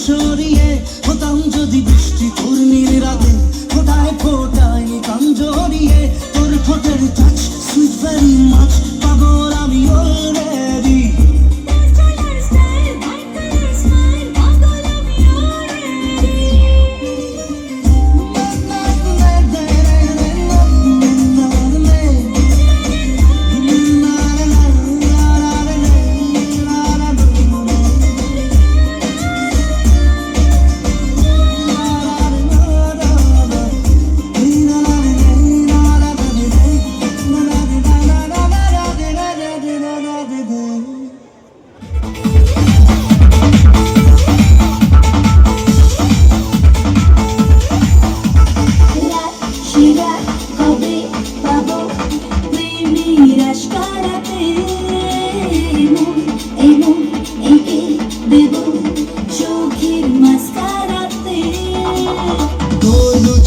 সরিয়ে হতাম যদি বৃষ্টি পূর্ণির রাতে ফোটায় ফোটায় নিতাম জড়িয়ে তোর ঠোঁটের টাচ সুইট ভেরি মাচ পাগল আমি অলরেডি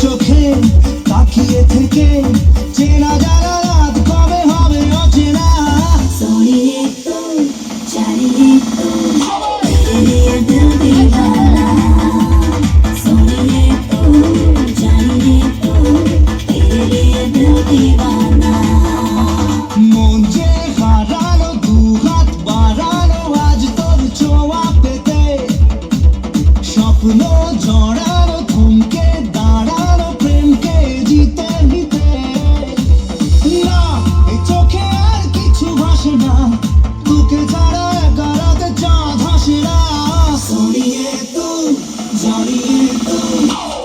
চোখে তাকিয়ে থেকে চেনা জানা রাত কবে হবে অচেনা सोनिए तो चाहिए तो तेरे लिए दिल दीवाना सोनिए तो चाहिए तो तेरे लिए दिल दीवाना মন যে হারানো দু হাত বাড়ানো আজ তোর ছোঁয়া পেতে স্বপ্ন জড়ানো থমকে দাঁড়ানো প্রেমকে জিতে নিতে না এই চোখে আর কিছু ভাসে না তোকে ছাড়া একা রাতে চাঁদ হাসে না सोनिए तो जानिए तो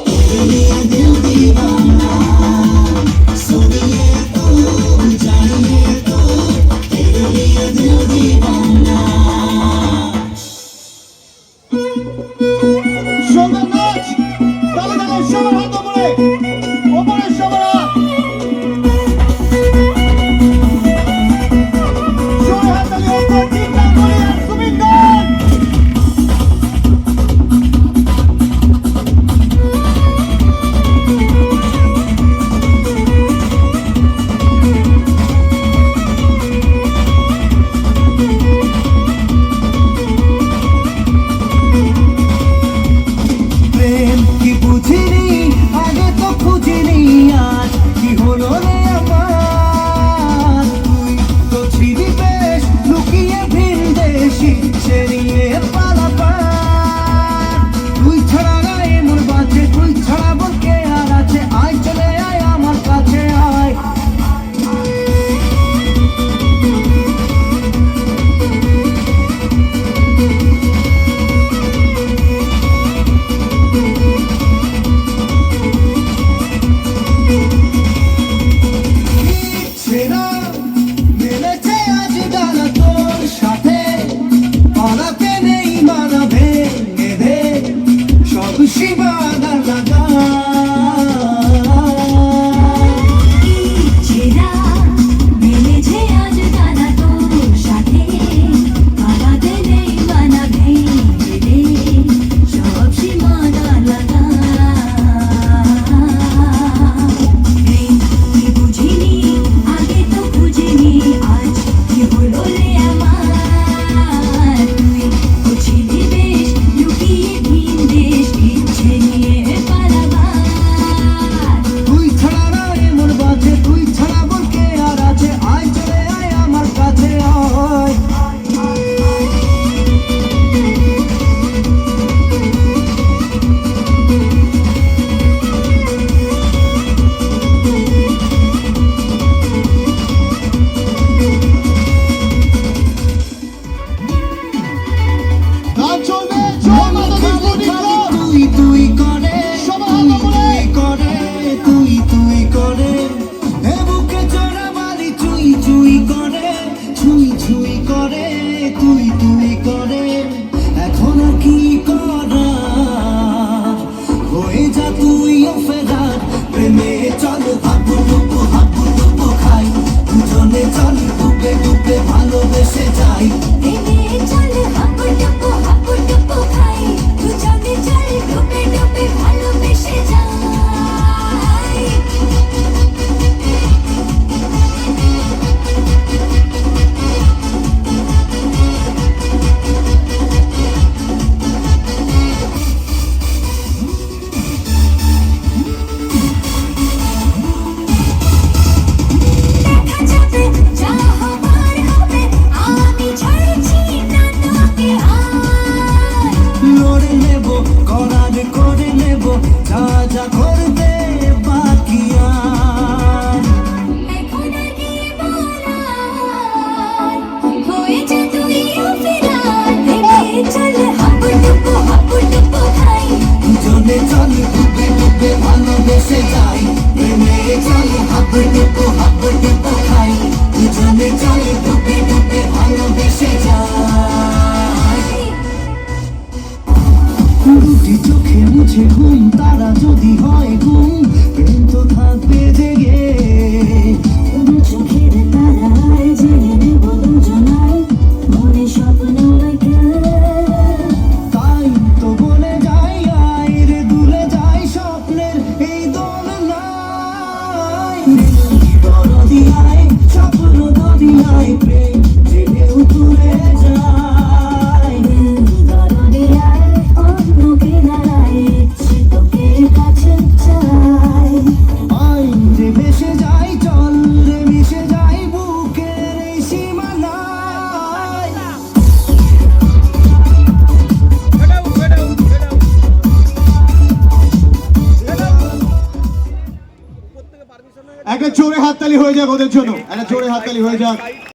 तेरे लिए दिल दीवाना सोनिए तो जानिए तो तेरे लिए दिल दीवाना সবার নাচ তালে তালে সবার হাত উপরে উপরে সবার হাত সবার হাত তালে উপরে টিপটাপ করে আর তুমি গান প্রেম কি বুঝিনি আগে তো খুঁজিনি আজ কি হলো রে আমার তুই তো ছিলি বেশ লুকিয়ে ভিন দেশি সে নিয়ে পালাপার তুই ছাড়া গায়ে মোর বাঁচে তুই ছাড়া বলকে আর আছে আয় চলে আয় আমার কাছে আয় ছেড়া মেলেছে আজ ডানা তোর সাথে পালাতে নেই মানা ভেঙে দে সব সীমানা লাগা চেরা মিলেছে আজ গানা তোর সাথে আলাদা নেই মানা ভেঙে দে সব সীমানা লাগা প্রেম কি বুঝিনি আগে তো খুঁজিনি আজ কি হলো রে আমার তুই ছিলি বেশ লুকিয়ে ভিন দেশ ইচ্ছে নিয়ে দুটি চোখে মুছে ঘুম তারা যদি হয় ঘুম কিন্তু থাকবে জেগে দু চোখের তারায় জেনে নেব দুজনায় মনে স্বপ্ন রেখে। তাই তো বলে যাই আয় রে দুলে যাই স্বপ্নের এই দোলনায় দরদি আয় স্বপ্ন দরিয়ায় প্রেম যে ঢেউ তুলে যায় দরদিয়ায় অন্য কিনারায় ইচ্ছে তোকে কাছে চাই। আয় যে ভেসে যাই চল রে মিশে যাই বুকের এই সীমানায় একটা জোরে হাততালি হয়ে যাক ওদের জন্য, একটা জোরে হাততালি হয়ে যাক।